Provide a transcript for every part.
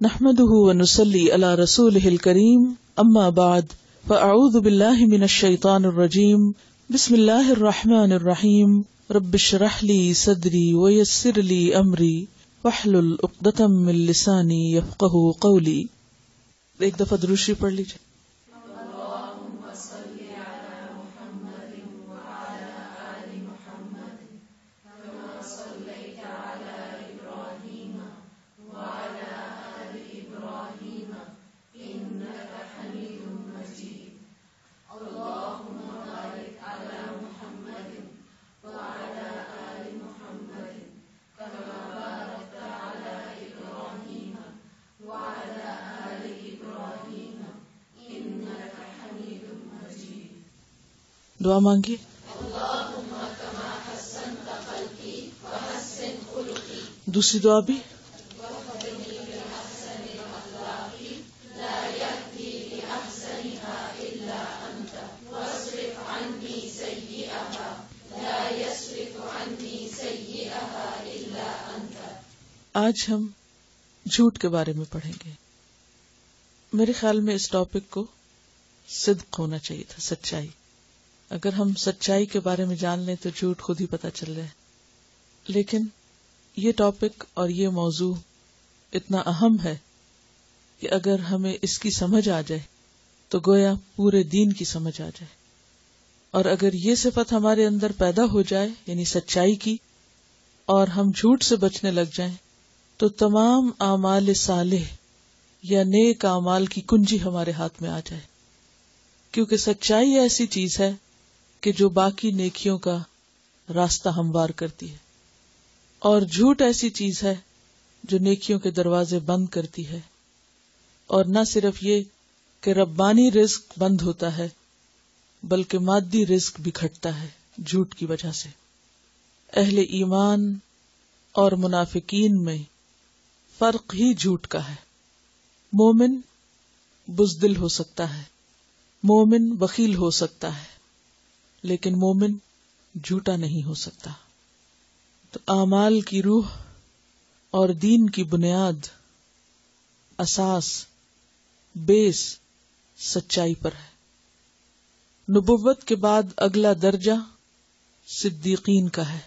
نحمده ونصلي على رسوله الكريم اما بعد فاعوذ بالله من الشيطان الرجيم بسم الله الرحمن الرحيم رب اشرح لي صدري ويسر لي امري واحلل عقدة من لساني يفقهوا قولي. ایک دفعہ درود شریف پڑھ لیجیے. دعا مانگی. دوسری دعا بھی آج ہم جھوٹ کے بارے میں پڑھیں گے. میرے خیال میں اس ٹاپک کو صدق ہونا چاہیے تھا، سچائی. اگر ہم سچائی کے بارے میں جان لیں تو جھوٹ خود ہی پتہ چل جائے. لیکن یہ ٹاپک اور یہ موضوع اتنا اہم ہے کہ اگر ہمیں اس کی سمجھ آ جائے تو گویا پورے دین کی سمجھ آ جائے. اور اگر یہ صفت ہمارے اندر پیدا ہو جائے یعنی سچائی کی، اور ہم جھوٹ سے بچنے لگ جائیں تو تمام اعمال صالح یا نیک اعمال کی کنجی ہمارے ہاتھ میں آ جائے. کیونکہ سچائی ایسی چیز ہے کہ جو باقی نیکیوں کا راستہ ہموار کرتی ہے، اور جھوٹ ایسی چیز ہے جو نیکیوں کے دروازے بند کرتی ہے. اور نہ صرف یہ کہ ربانی رزق بند ہوتا ہے بلکہ مادی رزق بھی گھٹتا ہے جھوٹ کی وجہ سے. اہل ایمان اور منافقین میں فرق ہی جھوٹ کا ہے. مومن بزدل ہو سکتا ہے، مومن بخیل ہو سکتا ہے، لیکن مومن جھوٹا نہیں ہو سکتا. تو اعمال کی روح اور دین کی بنیاد، اساس، بیس سچائی پر ہے. نبوت کے بعد اگلا درجہ صدیقین کا ہے.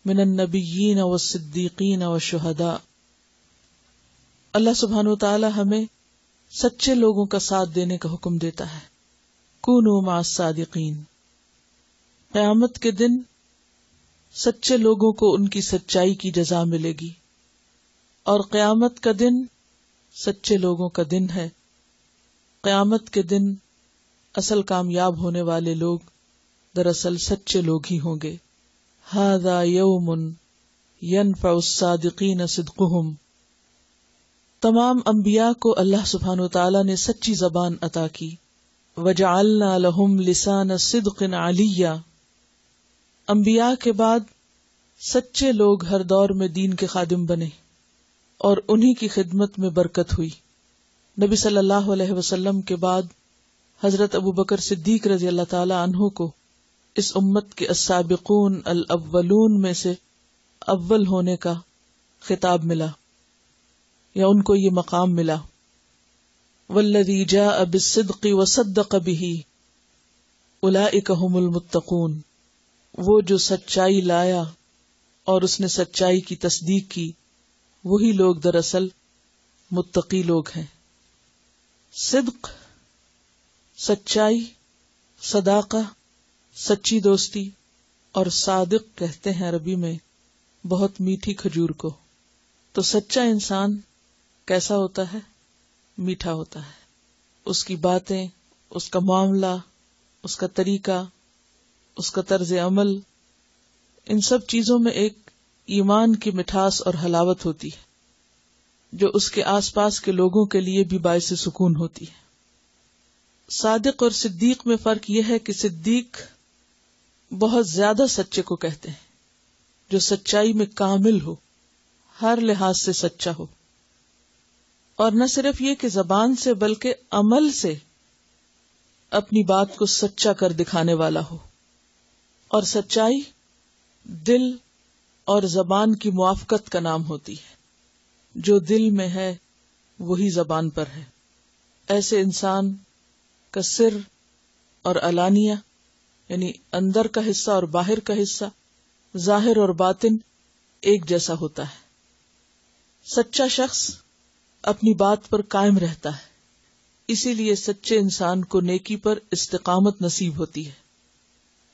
من النبیین والصدیقین والشہداء. اللہ سبحانہ وتعالی ہمیں سچے لوگوں کا ساتھ دینے کا حکم دیتا ہے. کونوا مع الصادقین. قیامت کے دن سچے لوگوں کو ان کی سچائی کی جزا ملے گی، اور قیامت کا دن سچے لوگوں کا دن ہے. قیامت کے دن اصل کامیاب ہونے والے لوگ دراصل سچے لوگ ہی ہوں گے. ھذا یوم ینفع الصادقین صدقہم. تمام انبیاء کو اللہ سبحانہ وتعالی نے سچی زبان عطا کی. وجعلنا لہم لسان صدق علیا. انبیاء کے بعد سچے لوگ ہر دور میں دین کے خادم بنے اور انہی کی خدمت میں برکت ہوئی. نبی صلی اللہ علیہ وسلم کے بعد حضرت ابوبکر صدیق رضی اللہ تعالی عنہ کو اس امت کے السابقون الاولون میں سے اول ہونے کا خطاب ملا، یا ان کو یہ مقام ملا. والذی جاء بالصدق وصدق به اولئک هم المتقون. وہ جو سچائی لایا اور اس نے سچائی کی تصدیق کی، وہی لوگ دراصل متقی لوگ ہیں. صدق، سچائی، صداقہ، سچی دوستی، اور صادق کہتے ہیں عربی میں بہت میٹھی کھجور کو. تو سچا انسان کیسا ہوتا ہے؟ میٹھا ہوتا ہے. اس کی باتیں، اس کا معاملہ، اس کا طریقہ، اس کا طرز عمل، ان سب چیزوں میں ایک ایمان کی مٹھاس اور حلاوت ہوتی ہے جو اس کے آس پاس کے لوگوں کے لیے بھی باعث سکون ہوتی ہے. صادق اور صدیق میں فرق یہ ہے کہ صدیق بہت زیادہ سچے کو کہتے ہیں جو سچائی میں کامل ہو، ہر لحاظ سے سچا ہو، اور نہ صرف یہ کہ زبان سے بلکہ عمل سے اپنی بات کو سچا کر دکھانے والا ہو. اور سچائی دل اور زبان کی موافقت کا نام ہوتی ہے. جو دل میں ہے وہی زبان پر ہے. ایسے انسان کا سر اور علانیہ یعنی اندر کا حصہ اور باہر کا حصہ، ظاہر اور باطن ایک جیسا ہوتا ہے. سچا شخص اپنی بات پر قائم رہتا ہے، اسی لیے سچے انسان کو نیکی پر استقامت نصیب ہوتی ہے.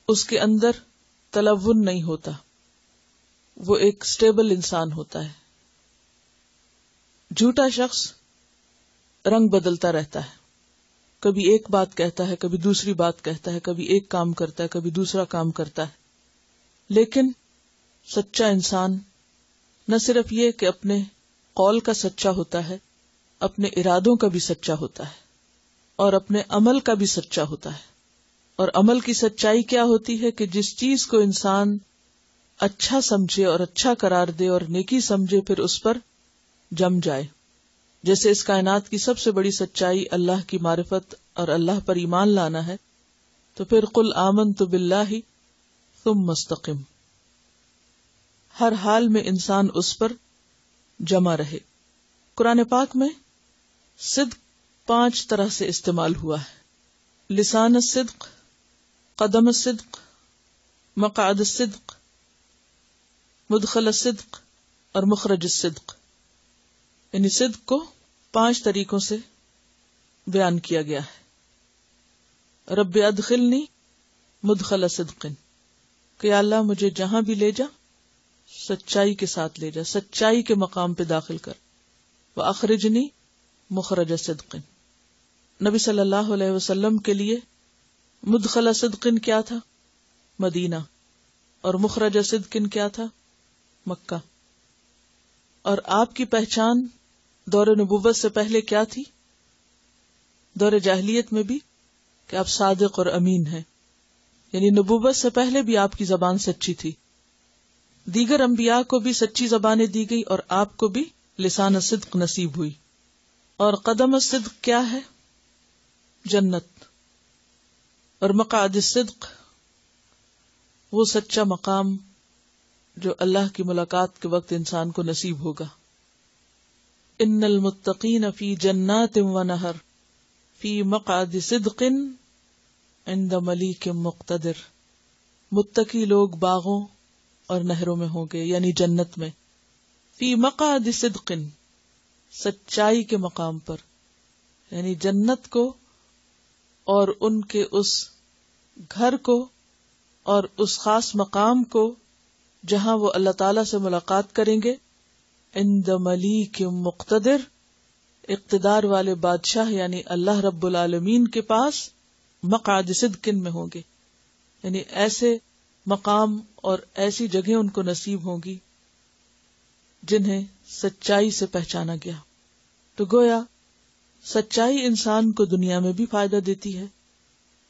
اس کے اندر تلون نہیں ہوتا، وہ ایک سٹیبل انسان ہوتا ہے. جھوٹا شخص رنگ بدلتا رہتا ہے، کبھی ایک بات کہتا ہے، کبھی دوسری بات کہتا ہے، کبھی ایک کام کرتا ہے، کبھی دوسرا کام کرتا ہے. لیکن سچا انسان نہ صرف یہ کہ اپنے قول کا سچا ہوتا ہے، اپنے ارادوں کا بھی سچا ہوتا ہے اور اپنے عمل کا بھی سچا ہوتا ہے. اور عمل کی سچائی کیا ہوتی ہے کہ جس چیز کو انسان اچھا سمجھے اور اچھا قرار دے اور نیکی سمجھے پھر اس پر جم جائے. جیسے اس کائنات کی سب سے بڑی سچائی اللہ کی معرفت اور اللہ پر ایمان لانا ہے، تو پھر قل آمنت باللہ ثم استقم، ہر حال میں انسان اس پر جمع رہے. قرآن پاک میں صدق 5 طرح سے استعمال ہوا ہے: لسان الصدق، قدم الصدق، مقعد الصدق، مدخل الصدق اور مخرج الصدق. یعنی صدق کو 5 طریقوں سے بیان کیا گیا ہے. رب ادخلنی مدخل صدق، کہ یا اللہ مجھے جہاں بھی لے جا سچائی کے ساتھ لے جا، سچائی کے مقام پہ داخل کر. وَأَخْرِجْنِي مُخْرَجَ صِدْقٍ. نبی صلی اللہ علیہ وسلم کے لیے مدخل صدق کیا تھا؟ مدینہ. اور مخرج صدق کیا تھا؟ مکہ. اور آپ کی پہچان دور نبوت سے پہلے کیا تھی؟ دور جاہلیت میں بھی کہ آپ صادق اور امین ہیں، یعنی نبوت سے پہلے بھی آپ کی زبان سچی تھی. دیگر انبیاء کو بھی سچی زبانیں دی گئی اور آپ کو بھی لسان صدق نصیب ہوئی. اور قدم صدق کیا ہے؟ جنت. اور مقعد صدق وہ سچا مقام جو اللہ کی ملاقات کے وقت انسان کو نصیب ہوگا. ان المتقین فی جنات ونہر فی مقعد صدق عند ملیک مقتدر. متقی لوگ باغوں اور نہروں میں ہوں گے، یعنی جنت میں. فی مقعد صدق، سچائی کے مقام پر، یعنی جنت کو اور ان کے اس گھر کو اور اس خاص مقام کو جہاں وہ اللہ تعالی سے ملاقات کریں گے. عند ملیک مقتدر، اقتدار والے بادشاہ یعنی اللہ رب العالمین کے پاس مقعد صدق میں ہوں گے. یعنی ایسے مقام اور ایسی جگہیں ان کو نصیب ہوں گی جنہیں سچائی سے پہچانا گیا. تو گویا سچائی انسان کو دنیا میں بھی فائدہ دیتی ہے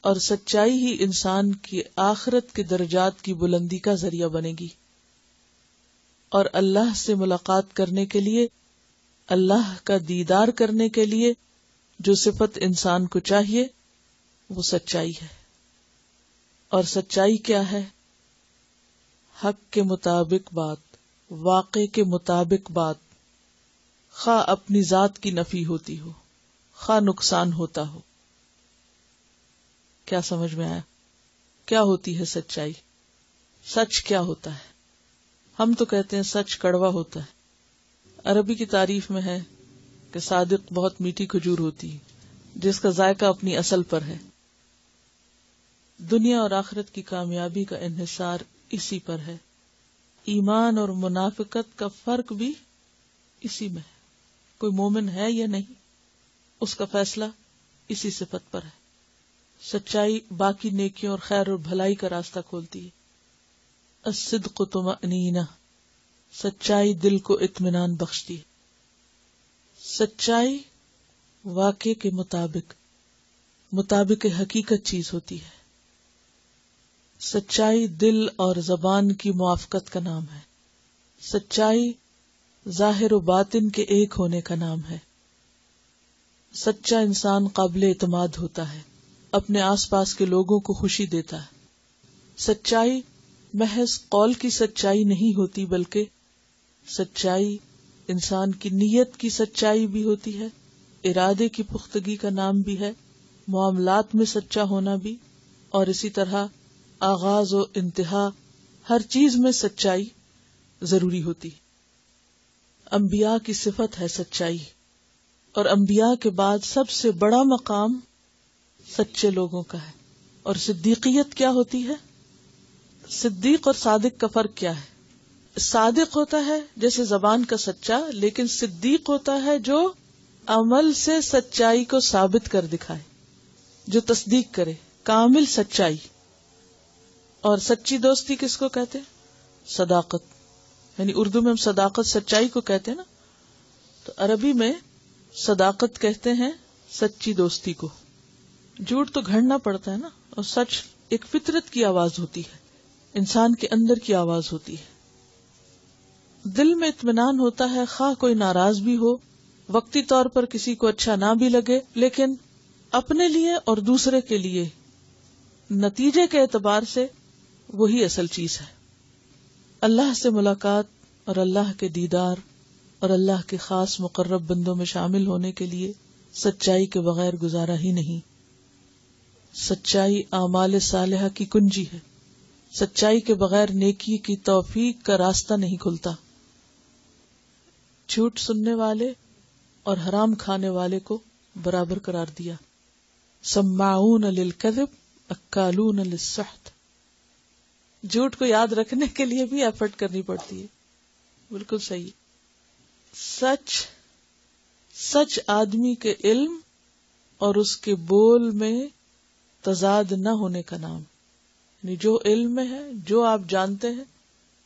اور سچائی ہی انسان کی آخرت کے درجات کی بلندی کا ذریعہ بنے گی. اور اللہ سے ملاقات کرنے کے لیے، اللہ کا دیدار کرنے کے لیے جو صفت انسان کو چاہیے وہ سچائی ہے. اور سچائی کیا ہے؟ حق کے مطابق بات، واقع کے مطابق بات، خواہ اپنی ذات کی نفی ہوتی ہو، خواہ نقصان ہوتا ہو. کیا سمجھ میں آیا؟ کیا ہوتی ہے سچائی؟ سچ کیا ہوتا ہے؟ ہم تو کہتے ہیں سچ کڑوا ہوتا ہے. عربی کی تعریف میں ہے کہ صادق بہت میٹھی کھجور ہوتی ہے جس کا ذائقہ اپنی اصل پر ہے. دنیا اور آخرت کی کامیابی کا انحصار اسی پر ہے. ایمان اور منافقت کا فرق بھی اسی میں ہے. کوئی مومن ہے یا نہیں، اس کا فیصلہ اسی صفت پر ہے. سچائی باقی نیکیوں اور خیر اور بھلائی کا راستہ کھولتی ہے. الصدق طمأنینہ، سچائی دل کو اطمینان بخشتی ہے. سچائی واقع کے مطابق حقیقت چیز ہوتی ہے. سچائی دل اور زبان کی موافقت کا نام ہے. سچائی ظاہر و باطن کے ایک ہونے کا نام ہے. سچا انسان قابل اعتماد ہوتا ہے، اپنے آس پاس کے لوگوں کو خوشی دیتا ہے. سچائی محض قول کی سچائی نہیں ہوتی، بلکہ سچائی انسان کی نیت کی سچائی بھی ہوتی ہے، ارادے کی پختگی کا نام بھی ہے، معاملات میں سچا ہونا بھی، اور اسی طرح آغاز و انتہا ہر چیز میں سچائی ضروری ہوتی. انبیاء کی صفت ہے سچائی، اور انبیاء کے بعد سب سے بڑا مقام سچے لوگوں کا ہے. اور صدیقیت کیا ہوتی ہے؟ صدیق اور صادق کا فرق کیا ہے؟ صادق ہوتا ہے جیسے زبان کا سچا، لیکن صدیق ہوتا ہے جو عمل سے سچائی کو ثابت کر دکھائے، جو تصدیق کرے، کامل سچائی. اور سچی دوستی کس کو کہتے ہیں؟ صداقت. یعنی اردو میں ہم صداقت سچائی کو کہتے ہیں نا، تو عربی میں صداقت کہتے ہیں سچی دوستی کو. جھوٹ تو گھڑنا پڑتا ہے نا، اور سچ ایک فطرت کی آواز ہوتی ہے، انسان کے اندر کی آواز ہوتی ہے. دل میں اطمینان ہوتا ہے، خواہ کوئی ناراض بھی ہو، وقتی طور پر کسی کو اچھا نہ بھی لگے، لیکن اپنے لیے اور دوسرے کے لیے نتیجے کے اعتبار سے وہی اصل چیز ہے. اللہ سے ملاقات اور اللہ کے دیدار اور اللہ کے خاص مقرب بندوں میں شامل ہونے کے لیے سچائی کے بغیر گزارا ہی نہیں. سچائی اعمال صالحہ کی کنجی ہے. سچائی کے بغیر نیکی کی توفیق کا راستہ نہیں کھلتا. جھوٹ سننے والے اور حرام کھانے والے کو برابر قرار دیا. سماعون للکذب اکالون للسحت. جھوٹ کو یاد رکھنے کے لیے بھی ایفرٹ کرنی پڑتی ہے. بالکل صحیح. سچ آدمی کے علم اور اس کے بول میں تضاد نہ ہونے کا نام. یعنی جو علم میں ہے، جو آپ جانتے ہیں،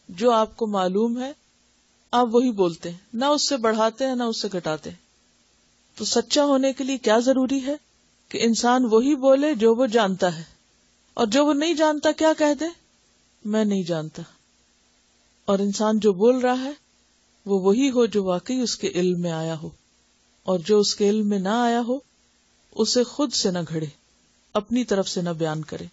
جو آپ کو معلوم ہے، آپ وہی بولتے ہیں، نہ اس سے بڑھاتے ہیں نہ اس سے گھٹاتے ہیں. تو سچا ہونے کے لیے کیا ضروری ہے کہ انسان وہی بولے جو وہ جانتا ہے، اور جو وہ نہیں جانتا کیا کہہ دے؟ میں نہیں جانتا. اور انسان جو بول رہا ہے وہ وہی ہو جو واقعی اس کے علم میں آیا ہو، اور جو اس کے علم میں نہ آیا ہو اسے خود سے نہ گھڑے، اپنی طرف سے نہ بیان کرے.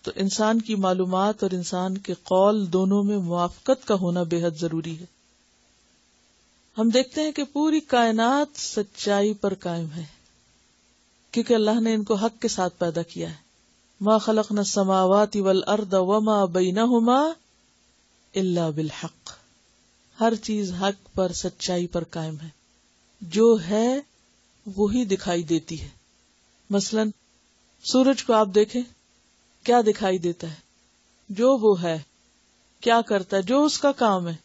تو انسان کی معلومات اور انسان کے قول دونوں میں موافقت کا ہونا بے حد ضروری ہے. ہم دیکھتے ہیں کہ پوری کائنات سچائی پر قائم ہے، کیونکہ اللہ نے ان کو حق کے ساتھ پیدا کیا ہے. ما خلقنا السماوات والارض وما بینہما الا بالحق. ہر چیز حق پر، سچائی پر قائم ہے. جو ہے وہی دکھائی دیتی ہے. مثلا سورج کو آپ دیکھیں، کیا دکھائی دیتا ہے؟ جو وہ ہے، کیا کرتا ہے، جو اس کا کام ہے.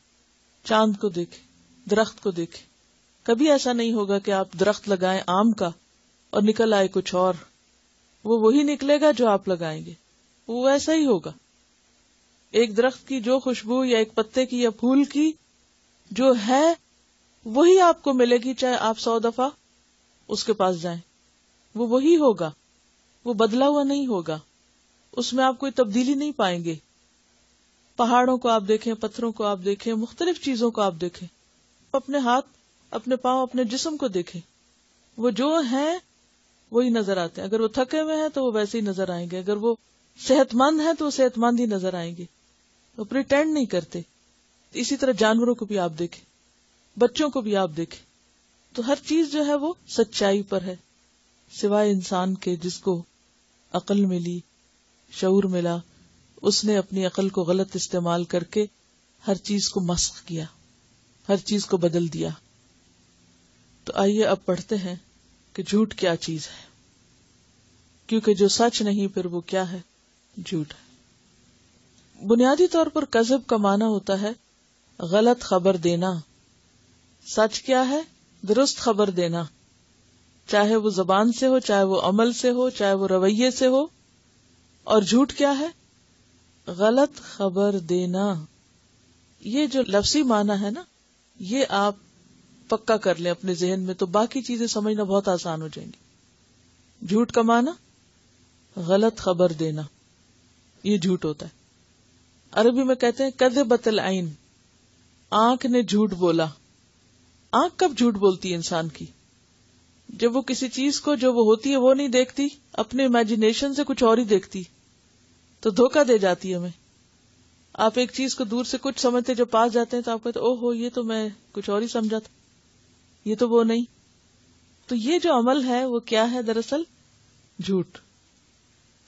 چاند کو دیکھیں، درخت کو دیکھیں. کبھی ایسا نہیں ہوگا کہ آپ درخت لگائیں آم کا اور نکل آئے کچھ اور. وہ وہی نکلے گا جو آپ لگائیں گے، وہ ویسا ہی ہوگا. ایک درخت کی جو خوشبو یا ایک پتے کی یا پھول کی جو ہے وہی آپ کو ملے گی، چاہے آپ 100 دفعہ اس کے پاس جائیں، وہ وہی ہوگا، وہ بدلا ہوا نہیں ہوگا. اس میں آپ کوئی تبدیلی نہیں پائیں گے. پہاڑوں کو آپ دیکھیں، پتھروں کو آپ دیکھیں، مختلف چیزوں کو آپ دیکھیں، اپنے ہاتھ، اپنے پاؤں، اپنے جسم کو دیکھیں، وہ جو ہیں وہی نظر آتے ہیں. اگر وہ تھکے ہوئے ہیں تو وہ ویسے ہی نظر آئیں گے، اگر وہ صحت مند ہیں تو وہ صحت مند ہی نظر آئیں گے. وہ پریٹینڈ نہیں کرتے. اسی طرح جانوروں کو بھی آپ دیکھیں، بچوں کو بھی آپ دیکھیں، تو ہر چیز جو ہے وہ سچائی پر ہے، سوائے انسان کے جس کو عقل ملی، شعور ملا. اس نے اپنی عقل کو غلط استعمال کر کے ہر چیز کو مسخ کیا، ہر چیز کو بدل دیا. تو آئیے اب پڑھتے ہیں کہ جھوٹ کیا چیز ہے، کیونکہ جو سچ نہیں پھر وہ کیا ہے؟ جھوٹ ہے. بنیادی طور پر کذب کا معنی ہوتا ہے غلط خبر دینا. سچ کیا ہے؟ درست خبر دینا، چاہے وہ زبان سے ہو، چاہے وہ عمل سے ہو، چاہے وہ رویے سے ہو. اور جھوٹ کیا ہے؟ غلط خبر دینا. یہ جو لفظی معنی ہے نا، یہ آپ پکا کر لیں اپنے ذہن میں، تو باقی چیزیں سمجھنا بہت آسان ہو جائیں گی. جھوٹ کا معنی غلط خبر دینا، یہ جھوٹ ہوتا ہے. عربی میں کہتے ہیں کذبت العین، آنکھ نے جھوٹ بولا. آنکھ کب جھوٹ بولتی ہے انسان کی؟ جب وہ کسی چیز کو جو وہ ہوتی ہے وہ نہیں دیکھتی، اپنے امیجنیشن سے کچھ اور ہی دیکھتی، تو دھوکہ دے جاتی ہے ہمیں. آپ ایک چیز کو دور سے کچھ سمجھتے، جب پاس جاتے ہیں تو آپ کہتے او ہو یہ تو میں کچھ اور ہی سمجھا تھا، یہ تو وہ نہیں. تو یہ جو عمل ہے وہ کیا ہے؟ دراصل جھوٹ.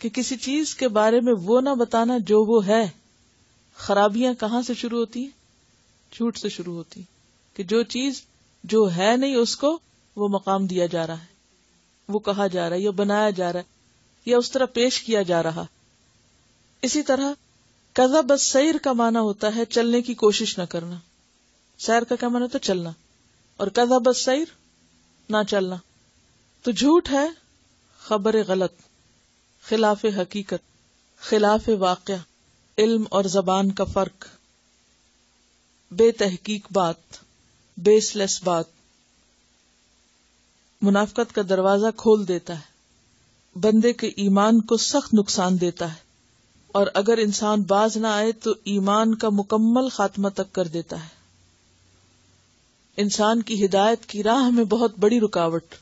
کہ کسی چیز کے بارے میں وہ نہ بتانا جو وہ ہے. خرابیاں کہاں سے شروع ہوتی ہیں؟ جھوٹ سے شروع ہوتی ہیں. کہ جو چیز جو ہے نہیں اس کو وہ مقام دیا جا رہا ہے، وہ کہا جا رہا ہے یا بنایا جا رہا ہے یا اس طرح پیش کیا جا رہا. اسی طرح کذب السیر کا معنی ہوتا ہے چلنے کی کوشش نہ کرنا. سیر کا کیا معنی ہوتا ہے؟ چلنا. اور کذب السیر نہ چلنا. تو جھوٹ ہے خبر غلط، خلاف حقیقت، خلاف واقع، علم اور زبان کا فرق، بے تحقیق بات، بیس لیس بات. منافقت کا دروازہ کھول دیتا ہے، بندے کے ایمان کو سخت نقصان دیتا ہے، اور اگر انسان باز نہ آئے تو ایمان کا مکمل خاتمہ تک کر دیتا ہے. انسان کی ہدایت کی راہ میں بہت بڑی رکاوٹ.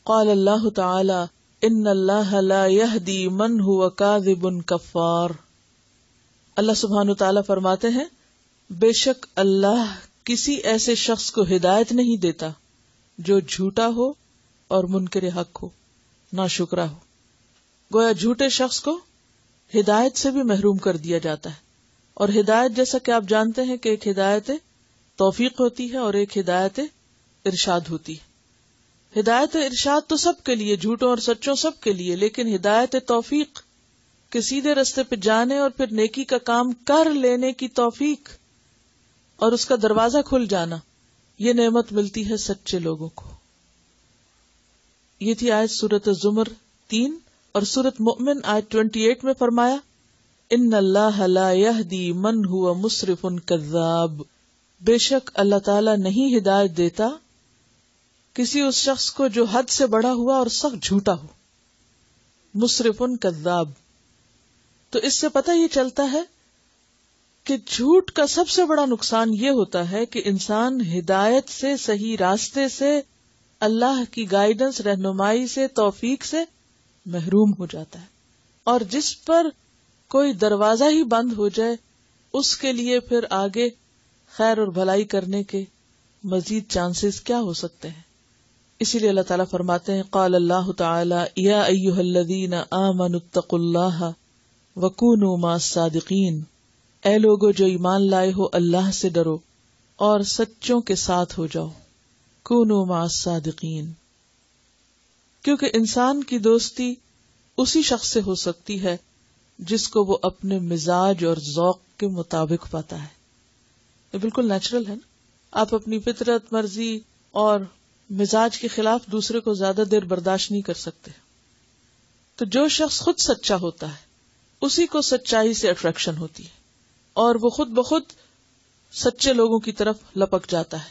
قال اللہ تعالی ان اللہ لا یہدی من هو کاذب کفار. اللہ سبحانہ تعالی فرماتے ہیں بے شک اللہ کسی ایسے شخص کو ہدایت نہیں دیتا جو جھوٹا ہو اور منکر حق ہو، ناشکرا ہو. گویا جھوٹے شخص کو ہدایت سے بھی محروم کر دیا جاتا ہے. اور ہدایت جیسا کہ آپ جانتے ہیں کہ ایک ہدایت توفیق ہوتی ہے اور ایک ہدایت ارشاد ہوتی ہے. ہدایت ارشاد تو سب کے لیے، جھوٹوں اور سچوں سب کے لیے، لیکن ہدایت توفیق کہ سیدھے رستے پہ جانے اور پھر نیکی کا کام کر لینے کی توفیق اور اس کا دروازہ کھل جانا، یہ نعمت ملتی ہے سچے لوگوں کو. یہ تھی آیت سورۃ الزمر 3. اور سورۃ مؤمن آیت 28 میں فرمایا ان اللہ لا یہدی من هو مسرف کذاب. بے شک اللہ تعالی نہیں ہدایت دیتا کسی اس شخص کو جو حد سے بڑا ہوا اور سخت جھوٹا ہو. مسرف کذاب. تو اس سے پتہ یہ چلتا ہے کہ جھوٹ کا سب سے بڑا نقصان یہ ہوتا ہے کہ انسان ہدایت سے، صحیح راستے سے، اللہ کی گائیڈنس، رہنمائی سے، توفیق سے محروم ہو جاتا ہے. اور جس پر کوئی دروازہ ہی بند ہو جائے اس کے لیے پھر آگے خیر اور بھلائی کرنے کے مزید چانسز کیا ہو سکتے ہیں. اسی لیے اللہ تعالیٰ فرماتے ہیں قال اللہ تعالی یا ایھا الذین آمنوا اتقوا اللہ وکونوا مع الصادقین. اے لوگو جو ایمان لائے ہو اللہ سے ڈرو اور سچوں کے ساتھ ہو جاؤ. کونوا مع الصادقین. کیونکہ انسان کی دوستی اسی شخص سے ہو سکتی ہے جس کو وہ اپنے مزاج اور ذوق کے مطابق پاتا ہے. یہ بالکل نیچرل ہے نا. آپ اپنی فطرت، مرضی اور مزاج کے خلاف دوسرے کو زیادہ دیر برداشت نہیں کر سکتے. تو جو شخص خود سچا ہوتا ہے اسی کو سچائی سے اٹریکشن ہوتی ہے اور وہ خود بخود سچے لوگوں کی طرف لپک جاتا ہے.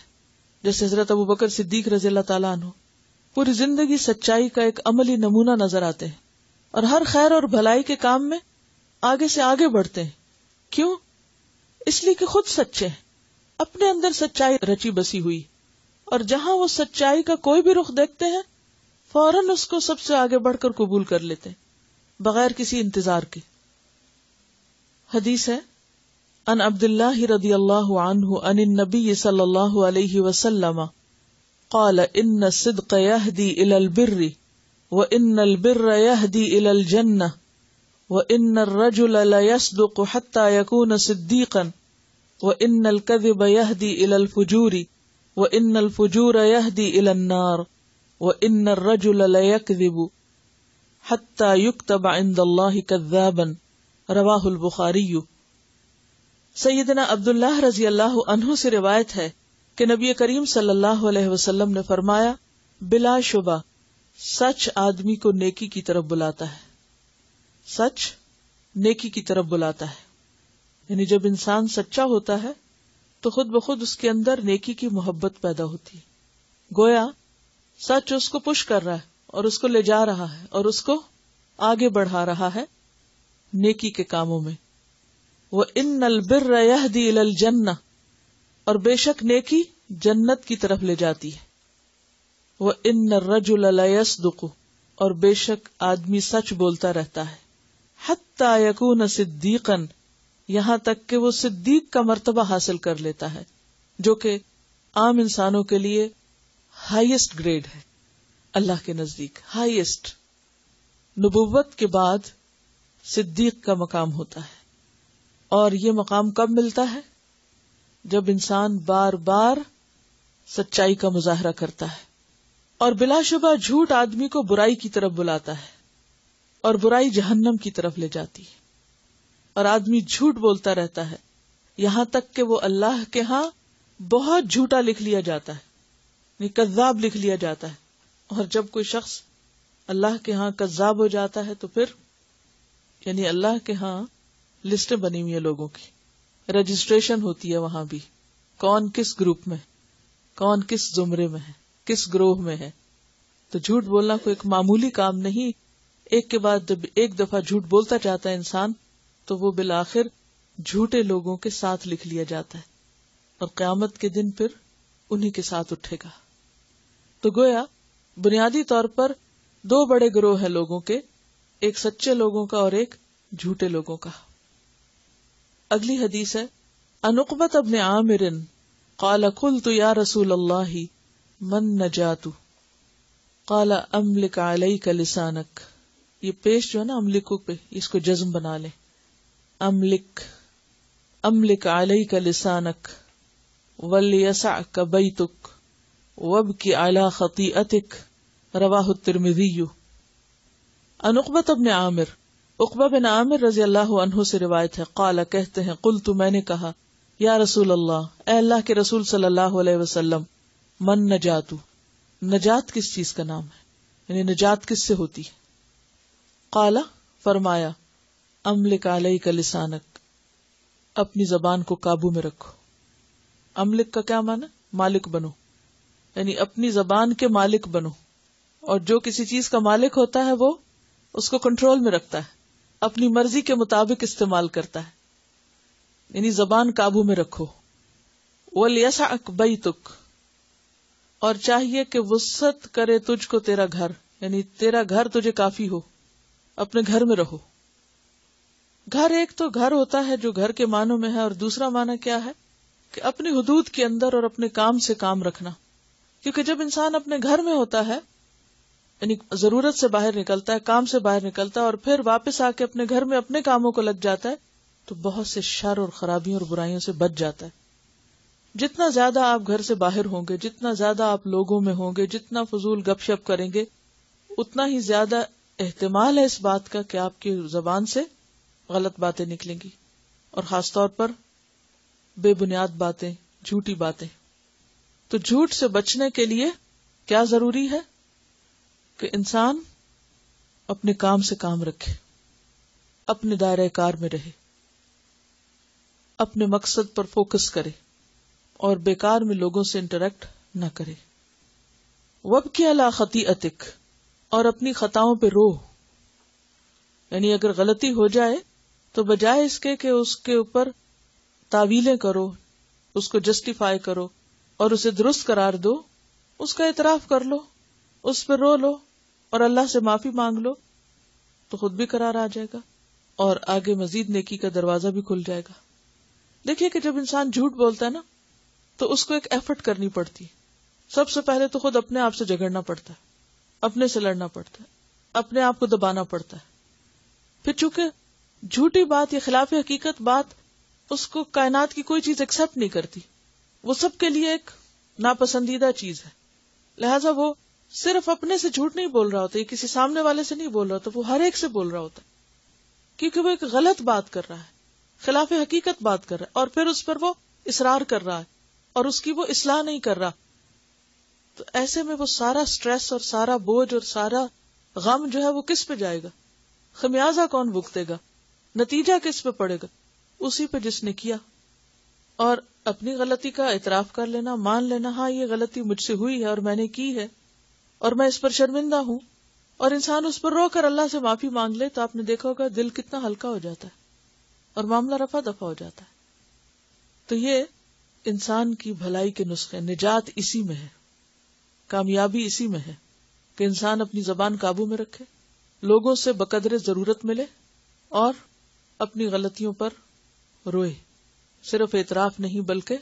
جیسے حضرت ابوبکر صدیق رضی اللہ تعالیٰ عنہ پوری زندگی سچائی کا ایک عملی نمونہ نظر آتے ہیں اور ہر خیر اور بھلائی کے کام میں آگے سے آگے بڑھتے ہیں. کیوں؟ اس لیے کہ خود سچے ہیں، اپنے اندر سچائی رچی بسی ہوئی، اور جہاں وہ سچائی کا کوئی بھی رخ دیکھتے ہیں فوراً اس کو سب سے آگے بڑھ کر قبول کر لیتے ہیں بغیر کسی انتظار کے. حدیث ہے ان عبد اللہ رضی اللہ عنہ عن النبی صلی اللہ علیہ وسلم قال ان الصدق يهدي الى البر وان البر يهدي الى الجنة وان الرجل لا يصدق حتى يكون صديقا وان الكذب يهدي الى الفجور وان الفجور يهدي الى النار وان الرجل لا يكذب حتى يكتب عند الله كذابا. رواہ البخاری. سیدنا عبداللہ رضی اللہ عنہ سے روایت ہے کہ نبی کریم صلی اللہ علیہ وسلم نے فرمایا بلا شبہ سچ آدمی کو نیکی کی طرف بلاتا ہے. سچ نیکی کی طرف بلاتا ہے. یعنی جب انسان سچا ہوتا ہے تو خود بخود اس کے اندر نیکی کی محبت پیدا ہوتی ہے. گویا سچ اس کو پش کر رہا ہے اور اس کو لے جا رہا ہے اور اس کو آگے بڑھا رہا ہے نیکی کے کاموں میں. وَإِنَّ الْبِرَّ يَهْدِي إِلَى الْجَنَّةِ. اور بے شک نیکی جنت کی طرف لے جاتی ہے. وَإِنَّ الرَّجُلَ لَيَصْدُقُ. اور بے شک آدمی سچ بولتا رہتا ہے. حَتَّى يَكُونَ صِدِّيقًا. یہاں تک کہ وہ صدیق کا مرتبہ حاصل کر لیتا ہے، جو کہ عام انسانوں کے لیے ہائیسٹ گریڈ ہے اللہ کے نزدیک، ہائیسٹ۔ نبوت کے بعد صدیق کا مقام ہوتا ہے، اور یہ مقام کب ملتا ہے؟ جب انسان بار بار سچائی کا مظاہرہ کرتا ہے، اور بلا شبہ جھوٹ آدمی کو برائی کی طرف بلاتا ہے، اور برائی جہنم کی طرف لے جاتی ہے، اور آدمی جھوٹ بولتا رہتا ہے یہاں تک کہ وہ اللہ کے ہاں بہت جھوٹا لکھ لیا جاتا ہے، یعنی کذاب لکھ لیا جاتا ہے۔ اور جب کوئی شخص اللہ کے ہاں کذاب ہو جاتا ہے تو پھر یعنی اللہ کے ہاں لسٹیں بنی ہوئی ہیں لوگوں کی، رجسٹریشن ہوتی ہے وہاں بھی، کون کس گروپ میں، کون کس زمرے میں ہے، کس گروہ میں ہے۔ تو جھوٹ بولنا کوئی ایک معمولی کام نہیں، ایک کے بعد جب ایک دفعہ جھوٹ بولتا جاتا ہے انسان تو وہ بالآخر جھوٹے لوگوں کے ساتھ لکھ لیا جاتا ہے، اور قیامت کے دن پھر انہی کے ساتھ اٹھے گا۔ تو گویا بنیادی طور پر دو بڑے گروہ ہیں لوگوں کے، ایک سچے لوگوں کا اور ایک جھوٹے لوگوں کا۔ اگلی حدیث ہے، عن عقبۃ بن عامر قال قلت یا رسول اللہ من نجات قال املک علیک لسانک۔ یہ پیش جو ہے نا املکو پہ، اس کو جزم بنا لیں، املک علیک لسانک ولیسعک بیتک وابکی علی خطیئتک، رواہ الترمذی۔ عن عقبۃ بن عامر، عقبہ بن عامر رضی اللہ عنہ سے روایت ہے، قال کہتے ہیں، قلت میں نے کہا، یا رسول اللہ، اے اللہ کے رسول صلی اللہ علیہ وسلم، من نجات، نجات کس چیز کا نام ہے، یعنی نجات کس سے ہوتی ہے؟ قال فرمایا، املک علیک لسانک، اپنی زبان کو قابو میں رکھو۔ املک کا کیا معنی؟ مالک بنو، یعنی اپنی زبان کے مالک بنو، اور جو کسی چیز کا مالک ہوتا ہے وہ اس کو کنٹرول میں رکھتا ہے، اپنی مرضی کے مطابق استعمال کرتا ہے، یعنی زبان قابو میں رکھو۔ وَلْيَسْعَكْ بَيْتُكْ، اور چاہیے کہ وسعت کرے تجھ کو تیرا گھر، یعنی تیرا گھر تجھے کافی ہو، اپنے گھر میں رہو۔ گھر ایک تو گھر ہوتا ہے جو گھر کے معنوں میں ہے، اور دوسرا معنی کیا ہے کہ اپنی حدود کے اندر اور اپنے کام سے کام رکھنا، کیونکہ جب انسان اپنے گھر میں ہوتا ہے، یعنی ضرورت سے باہر نکلتا ہے، کام سے باہر نکلتا ہے، اور پھر واپس آ کے اپنے گھر میں اپنے کاموں کو لگ جاتا ہے، تو بہت سے شر اور خرابیوں اور برائیوں سے بچ جاتا ہے۔ جتنا زیادہ آپ گھر سے باہر ہوں گے، جتنا زیادہ آپ لوگوں میں ہوں گے، جتنا فضول گپ شپ کریں گے، اتنا ہی زیادہ احتمال ہے اس بات کا کہ آپ کی زبان سے غلط باتیں نکلیں گی، اور خاص طور پر بے بنیاد باتیں، جھوٹی باتیں۔ تو جھوٹ سے بچنے کے لیے کیا ضروری ہے کہ انسان اپنے کام سے کام رکھے، اپنے دائرہ کار میں رہے، اپنے مقصد پر فوکس کرے، اور بیکار میں لوگوں سے انٹریکٹ نہ کرے۔ وابکی علی خطیئتک، اور اپنی خطاؤں پہ رو، یعنی اگر غلطی ہو جائے تو بجائے اس کے کہ اس کے اوپر تعویلیں کرو، اس کو جسٹیفائی کرو اور اسے درست قرار دو، اس کا اعتراف کر لو، اس پہ رو لو اور اللہ سے معافی مانگ لو، تو خود بھی قرار آ جائے گا اور آگے مزید نیکی کا دروازہ بھی کھل جائے گا۔ دیکھیے کہ جب انسان جھوٹ بولتا ہے نا تو اس کو ایک ایفرٹ کرنی پڑتی ہے۔ سب سے پہلے تو خود اپنے آپ سے جھگڑنا پڑتا ہے، اپنے سے لڑنا پڑتا ہے، اپنے آپ کو دبانا پڑتا ہے۔ پھر چونکہ جھوٹی بات یا خلاف حقیقت بات اس کو کائنات کی کوئی چیز ایکسپٹ نہیں کرتی، وہ سب کے لیے ایک ناپسندیدہ چیز ہے، لہٰذا وہ صرف اپنے سے جھوٹ نہیں بول رہا ہوتا، یہ کسی سامنے والے سے نہیں بول رہا ہوتا، وہ ہر ایک سے بول رہا ہوتا ہے، کیونکہ وہ ایک غلط بات کر رہا ہے، خلاف حقیقت بات کر رہا ہے، اور پھر اس پر وہ اصرار کر رہا ہے اور اس کی وہ اصلاح نہیں کر رہا۔ تو ایسے میں وہ سارا سٹریس اور سارا بوجھ اور سارا غم جو ہے وہ کس پہ جائے گا؟ خمیازہ کون بھگتے گا؟ نتیجہ کس پہ پڑے گا؟ اسی پہ جس نے کیا۔ اور اپنی غلطی کا اعتراف کر لینا، مان لینا، ہاں یہ غلطی مجھ سے ہوئی ہے اور میں نے کی ہے اور میں اس پر شرمندہ ہوں، اور انسان اس پر رو کر اللہ سے معافی مانگ لے تو آپ نے دیکھا ہوگا دل کتنا ہلکا ہو جاتا ہے اور معاملہ رفع دفع ہو جاتا ہے۔ تو یہ انسان کی بھلائی کے نسخے، نجات اسی میں ہے، کامیابی اسی میں ہے کہ انسان اپنی زبان قابو میں رکھے، لوگوں سے بقدر ضرورت ملے اور اپنی غلطیوں پر روئے، صرف اعتراف نہیں بلکہ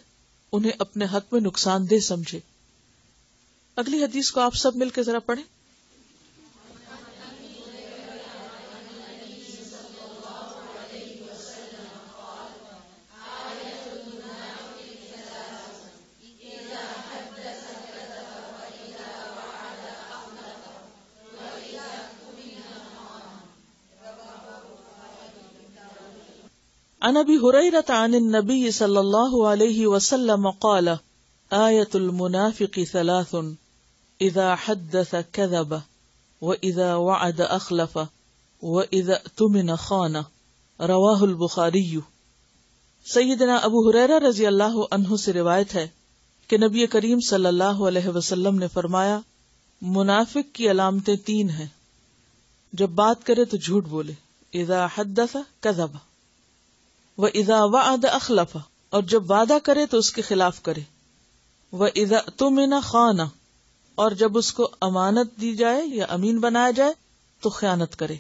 انہیں اپنے حق میں نقصان دہ سمجھے. اگلی حدیث کو آپ سب مل کے ذرا پڑھیں. عن ابی ہریرہ عن النبی صلی اللہ علیہ وسلم قال آیۃ المنافق ثلاث اذا حدث كذب واذا وعد اخلف واذا اؤتمن خان. رواہ البخاری. سیدنا ابو ہریرہ رضی اللہ عنہ سے روایت ہے کہ نبی کریم صلی اللہ علیہ وسلم نے فرمایا، منافق کی علامتیں تین ہیں. جب بات کرے تو جھوٹ بولے، اذا حدث كذب، وَإِذَا وَعَدَ أَخْلَفَ، اور جب وعدہ کرے تو اس کے خلاف کرے، وَإِذَا اؤْتُمِنَ خَانَ، اور جب اس کو امانت دی جائے یا امین بنایا جائے تو خیانت کرے.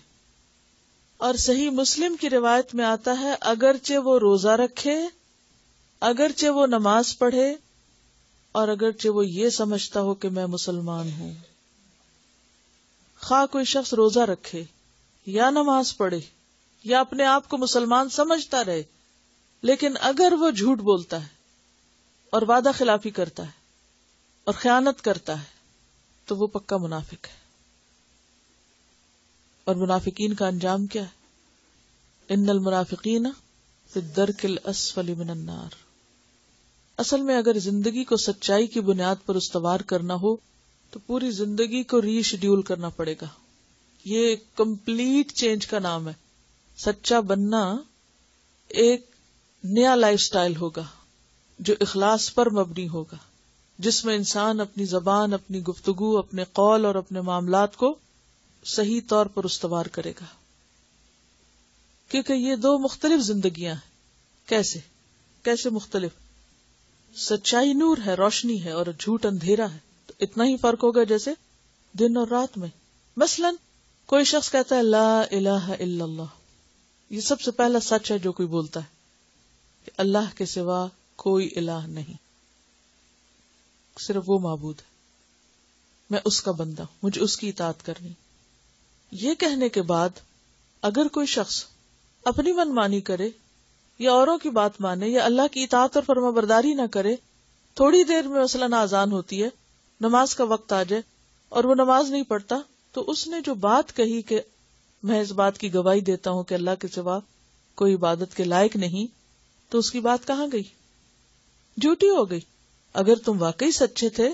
اور صحیح مسلم کی روایت میں آتا ہے اگرچہ وہ روزہ رکھے، اگرچہ وہ نماز پڑھے، اور اگرچہ وہ یہ سمجھتا ہو کہ میں مسلمان ہوں. خواہ کوئی شخص روزہ رکھے یا نماز پڑھے یا اپنے آپ کو مسلمان سمجھتا رہے، لیکن اگر وہ جھوٹ بولتا ہے اور وعدہ خلافی کرتا ہے اور خیانت کرتا ہے تو وہ پکا منافق ہے. اور منافقین کا انجام کیا ہے؟ ان المنافقین فی الدرک الاسفل من النار. اصل میں اگر زندگی کو سچائی کی بنیاد پر استوار کرنا ہو تو پوری زندگی کو ری شیڈیول کرنا پڑے گا. یہ کمپلیٹ چینج کا نام ہے. سچا بننا ایک نیا لائف سٹائل ہوگا جو اخلاص پر مبنی ہوگا، جس میں انسان اپنی زبان، اپنی گفتگو، اپنے قول اور اپنے معاملات کو صحیح طور پر استوار کرے گا. کیونکہ یہ دو مختلف زندگیاں ہیں. کیسے مختلف؟ سچائی نور ہے، روشنی ہے، اور جھوٹ اندھیرا ہے. تو اتنا ہی فرق ہوگا جیسے دن اور رات میں. مثلا کوئی شخص کہتا ہے لا الہ الا اللہ، یہ سب سے پہلا سچ ہے جو کوئی بولتا ہے کہ اللہ کے سوا کوئی الہ نہیں، صرف وہ معبود ہے، میں اس کا بندہ ہوں، مجھے اس کی اطاعت کرنی. یہ کہنے کے بعد اگر کوئی شخص اپنی من مانی کرے یا اوروں کی بات مانے یا اللہ کی اطاعت اور فرما برداری نہ کرے، تھوڑی دیر میں مثلاً اذان ہوتی ہے، نماز کا وقت آ جائے اور وہ نماز نہیں پڑھتا، تو اس نے جو بات کہی کہ میں اس بات کی گواہی دیتا ہوں کہ اللہ کے سوا کوئی عبادت کے لائق نہیں، تو اس کی بات کہاں گئی؟ جھوٹی ہو گئی. اگر تم واقعی سچے تھے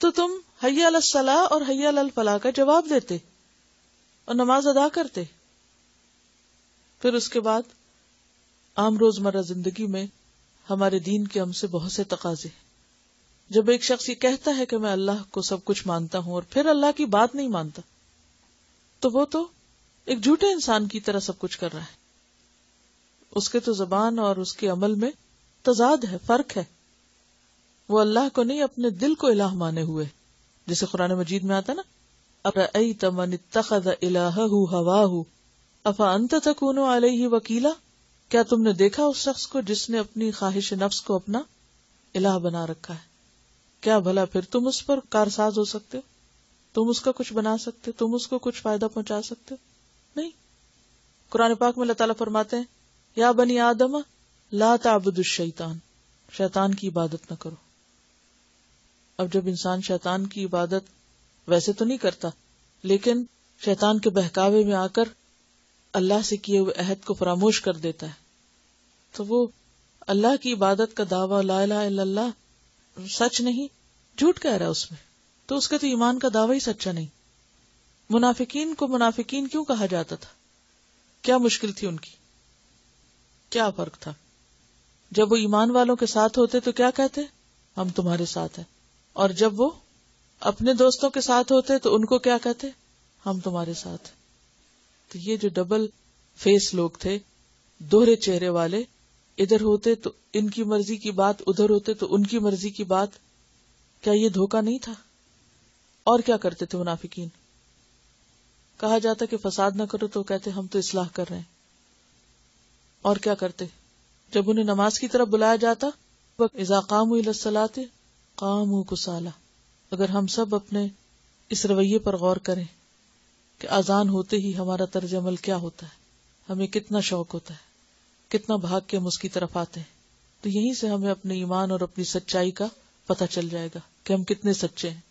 تو تم حی علی الصلاح اور حی علی الفلاح کا جواب دیتے اور نماز ادا کرتے. پھر اس کے بعد عام روزمرہ زندگی میں ہمارے دین کے ہم سے بہت سے تقاضے. جب ایک شخص یہ کہتا ہے کہ میں اللہ کو سب کچھ مانتا ہوں اور پھر اللہ کی بات نہیں مانتا، تو وہ تو ایک جھوٹے انسان کی طرح سب کچھ کر رہا ہے. اس کے تو زبان اور اس کے عمل میں تضاد ہے، فرق ہے. وہ اللہ کو نہیں، اپنے دل کو الہ مانے ہوئے، جیسے قرآن مجید میں آتا نا، اَرَأَيْتَ مَنِ اتَّخَذَ إِلَٰهَهُ هَوَاهُ أَفَأَنْتَ تَكُونُ عَلَيْهِ وَكِيلًا. کیا تم نے دیکھا اس شخص کو جس نے اپنی خواہش نفس کو اپنا الہ بنا رکھا ہے؟ کیا بھلا پھر تم اس پر کارساز ہو سکتے ہو؟ تم اس کا کچھ بنا سکتے؟ تم اس کو کچھ فائدہ پہنچا سکتے؟ نہیں. قرآن پاک میں اللہ تعالیٰ فرماتے ہیں یا بنی آدم لا تعبدوا الشیطان، شیطان کی عبادت نہ کرو. اب جب انسان شیطان کی عبادت ویسے تو نہیں کرتا، لیکن شیطان کے بہکاوے میں آ کر اللہ سے کیے ہوئے عہد کو فراموش کر دیتا ہے، تو وہ اللہ کی عبادت کا دعویٰ لا الہ الا اللہ سچ نہیں، جھوٹ کہہ رہا ہے اس میں، تو اس کا تو ایمان کا دعویٰ ہی سچا نہیں. منافقین کو منافقین کیوں کہا جاتا تھا؟ کیا مشکل تھی ان کی؟ کیا فرق تھا؟ جب وہ ایمان والوں کے ساتھ ہوتے تو کیا کہتے؟ ہم تمہارے ساتھ ہیں. اور جب وہ اپنے دوستوں کے ساتھ ہوتے تو ان کو کیا کہتے؟ ہم تمہارے ساتھ. تو یہ جو ڈبل فیس لوگ تھے، دوہرے چہرے والے، ادھر ہوتے تو ان کی مرضی کی بات، ادھر ہوتے تو ان کی مرضی کی بات، کیا یہ دھوکہ نہیں تھا؟ اور کیا کرتے تھے منافقین؟ کہا جاتا کہ فساد نہ کرو تو کہتے ہم تو اصلاح کر رہے ہیں. اور کیا کرتے؟ جب انہیں نماز کی طرف بلایا جاتا اذا قاموا الی الصلاۃ قاموا کسالى. اگر ہم سب اپنے اس رویے پر غور کریں کہ اذان ہوتے ہی ہمارا طرز عمل کیا ہوتا ہے، ہمیں کتنا شوق ہوتا ہے، کتنا بھاگ کے ہم اس کی طرف آتے ہیں، تو یہیں سے ہمیں اپنے ایمان اور اپنی سچائی کا پتہ چل جائے گا کہ ہم کتنے سچے ہیں.